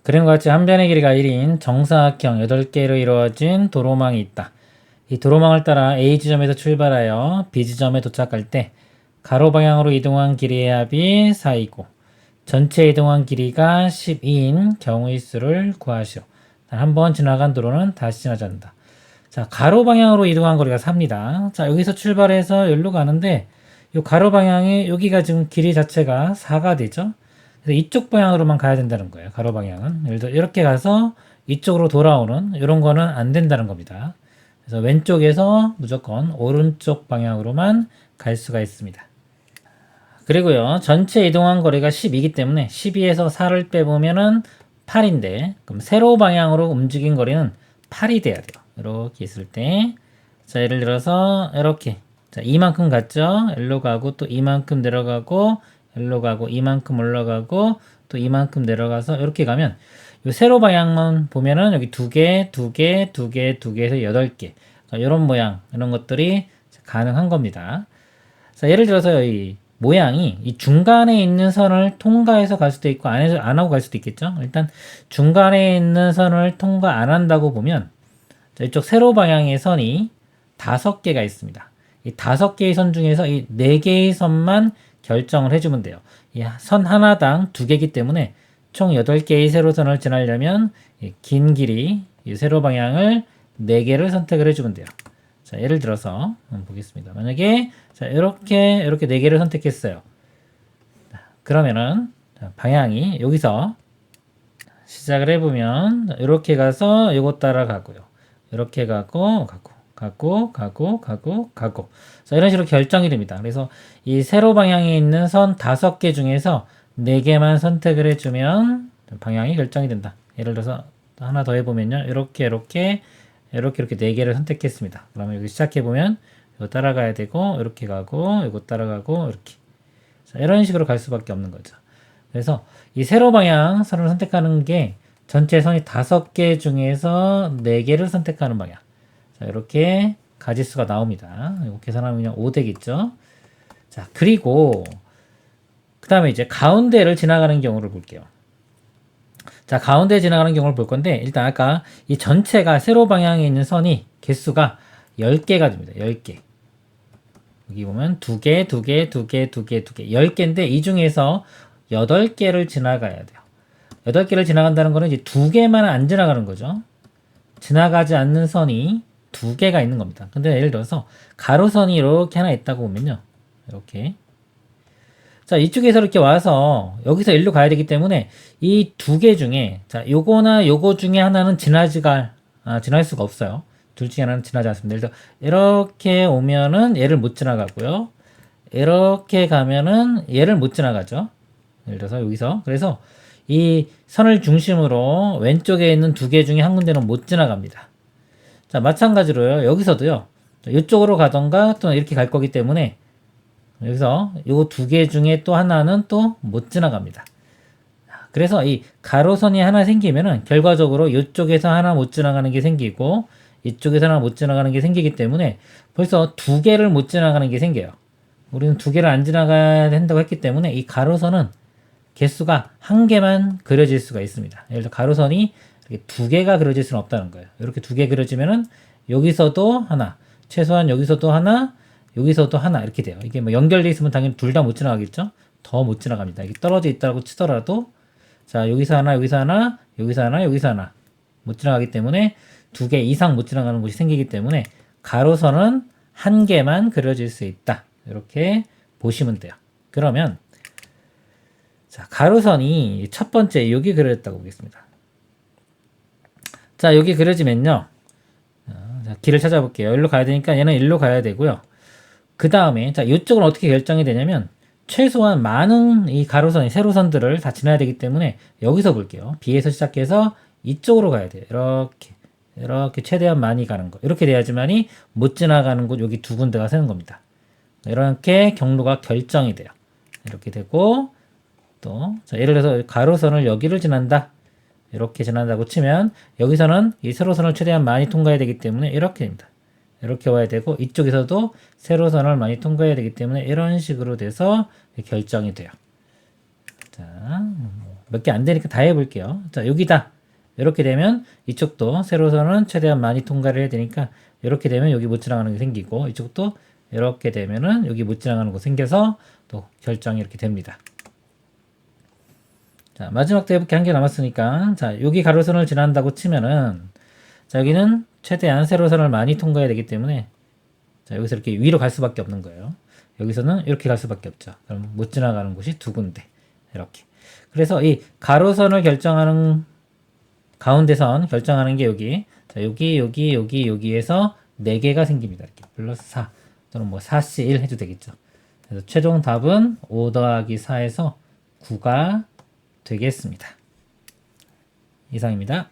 그림과 같이 한 변의 길이가 1인 정사각형 8개로 이루어진 도로망이 있다. 이 도로망을 따라 A 지점에서 출발하여 B 지점에 도착할 때 가로 방향으로 이동한 길이의 합이 4이고 전체 이동한 길이가 12인 경우의 수를 구하시오. 한 번 지나간 도로는 다시 지나지 않는다. 자, 가로 방향으로 이동한 거리가 4입니다. 자, 여기서 출발해서 여기로 가는데 이 가로 방향에 여기가 지금 길이 자체가 4가 되죠. 그래서 이쪽 방향으로만 가야 된다는 거예요. 가로 방향은. 예를 들어 이렇게 가서 이쪽으로 돌아오는 이런 거는 안 된다는 겁니다. 그래서 왼쪽에서 무조건 오른쪽 방향으로만 갈 수가 있습니다. 그리고요, 전체 이동한 거리가 12이기 때문에 12에서 4를 빼보면은 8인데, 그럼 세로 방향으로 움직인 거리는 8이 돼야 돼요. 이렇게 있을 때. 자, 예를 들어서, 이렇게. 자, 이만큼 갔죠? 일로 가고, 또 이만큼 내려가고, 일로 가고, 이만큼 올라가고, 또 이만큼 내려가서, 이렇게 가면, 요 세로 방향만 보면은 여기 2개, 2개, 2개, 2개에서 8개. 이런 모양, 이런 것들이 가능한 겁니다. 자, 예를 들어서 이 모양이 이 중간에 있는 선을 통과해서 갈 수도 있고 안 하고 갈 수도 있겠죠. 일단 중간에 있는 선을 통과 안 한다고 보면 자, 이쪽 세로 방향의 선이 5개가 있습니다. 이 5개의 선 중에서 이 4개의 선만 결정을 해주면 돼요. 이 선 하나당 2개이기 때문에 총 8개의 세로선을 지나려면 긴 길이 이 세로 방향을 4개를 선택을 해주면 돼요. 자, 예를 들어서 한번 보겠습니다. 만약에 자, 이렇게 4개를 선택했어요. 그러면은 방향이 여기서 시작을 해보면 이렇게 가서 이거 따라가고요. 이렇게 가고 자, 이런 식으로 결정이 됩니다. 그래서 이 세로 방향에 있는 선 5개 중에서 4개만 선택을 해주면 방향이 결정이 된다. 예를 들어서 하나 더 해보면요. 이렇게 4개를 선택했습니다. 그러면 여기 시작해보면 이거 따라가야 되고 이렇게 가고 이거 따라가고 이렇게 자, 이런 식으로 갈 수밖에 없는 거죠. 그래서 이 세로 방향 선을 선택하는 게 전체 선이 5개 중에서 4개를 선택하는 방향. 자, 이렇게 가지수가 나옵니다. 이거 계산하면 5 되겠죠. 자, 그리고 그 다음에 이제 가운데를 지나가는 경우를 볼게요. 자, 가운데 지나가는 경우를 볼 건데, 일단 아까 이 전체가 세로 방향에 있는 선이 개수가 10개가 됩니다. 10개. 여기 보면 2개, 2개, 2개, 2개, 2개. 10개인데, 이 중에서 8개를 지나가야 돼요. 8개를 지나간다는 거는 이제 2개만 안 지나가는 거죠. 지나가지 않는 선이 2개가 있는 겁니다. 근데 예를 들어서 가로선이 이렇게 하나 있다고 보면요. 이렇게. 자, 이쪽에서 이렇게 와서 여기서 일로 가야 되기 때문에 이 2개 중에 자, 요거나 요거 중에 하나는 지날 수가 없어요. 둘 중에 하나는 지나지 않습니다. 예를 들어 이렇게 오면은 얘를 못 지나가고요. 이렇게 가면은 얘를 못 지나가죠. 예를 들어서 여기서 그래서 이 선을 중심으로 왼쪽에 있는 2개 중에 한 군데는 못 지나갑니다. 자, 마찬가지로요. 여기서도요. 이쪽으로 가던가 또 이렇게 갈 거기 때문에 여기서 요 2개 중에 또 하나는 또 못 지나갑니다. 그래서 이 가로선이 하나 생기면은 결과적으로 이쪽에서 하나 못 지나가는 게 생기고 이쪽에서 하나 못 지나가는 게 생기기 때문에 벌써 2개를 못 지나가는 게 생겨요. 우리는 2개를 안 지나가야 된다고 했기 때문에 이 가로선은 개수가 1개만 그려질 수가 있습니다. 예를 들어 가로선이 이렇게 2개가 그려질 수는 없다는 거예요. 이렇게 2개 그려지면은 여기서도 하나, 최소한 여기서도 하나, 여기서도 하나 이렇게 돼요. 이게 뭐 연결돼 있으면 당연히 둘 다 못 지나가겠죠? 더 못 지나갑니다. 이게 떨어져 있다고 치더라도 자, 여기서 하나, 여기서 하나, 여기서 하나, 여기서 하나 못 지나가기 때문에 2개 이상 못 지나가는 곳이 생기기 때문에 가로선은 1개만 그려질 수 있다. 이렇게 보시면 돼요. 그러면 자, 가로선이 첫 번째 여기 그려졌다고 보겠습니다. 자, 여기 그려지면요. 자, 길을 찾아볼게요. 여기로 가야 되니까 얘는 일로 가야 되고요. 그 다음에 자, 이쪽은 어떻게 결정이 되냐면 최소한 많은 이 가로선, 세로선들을 다 지나야 되기 때문에 여기서 볼게요. B에서 시작해서 이쪽으로 가야 돼요. 이렇게 최대한 많이 가는 거. 이렇게 돼야지만이 못 지나가는 곳 여기 2군데가 세는 겁니다. 이렇게 경로가 결정이 돼요. 이렇게 되고 또 자, 예를 들어서 가로선을 여기를 지난다. 이렇게 지난다고 치면 여기서는 이 세로선을 최대한 많이 통과해야 되기 때문에 이렇게 됩니다. 이렇게 와야 되고 이쪽에서도 세로선을 많이 통과해야 되기 때문에 이런 식으로 돼서 결정이 돼요. 자, 몇 개 안 되니까 다 해볼게요. 자, 여기다. 이렇게 되면 이쪽도 세로선은 최대한 많이 통과를 해야 되니까 이렇게 되면 여기 못 지나가는 게 생기고 이쪽도 이렇게 되면은 여기 못 지나가는 거 생겨서 또 결정이 이렇게 됩니다. 자, 마지막 대입기 한 개 남았으니까 자, 여기 가로선을 지난다고 치면은 자, 여기는 최대한 세로선을 많이 통과해야 되기 때문에 자, 여기서 이렇게 위로 갈 수밖에 없는 거예요. 여기서는 이렇게 갈 수밖에 없죠. 그럼 못 지나가는 곳이 두 군데. 이렇게. 그래서 이 가로선을 결정하는 가운데 선 결정하는 게 여기. 자, 여기에서 4개가 생깁니다. 이렇게 플러스 4 또는 뭐 4C1 해도 되겠죠. 그래서 최종 답은 5 더하기 4에서 9가 되겠습니다. 이상입니다.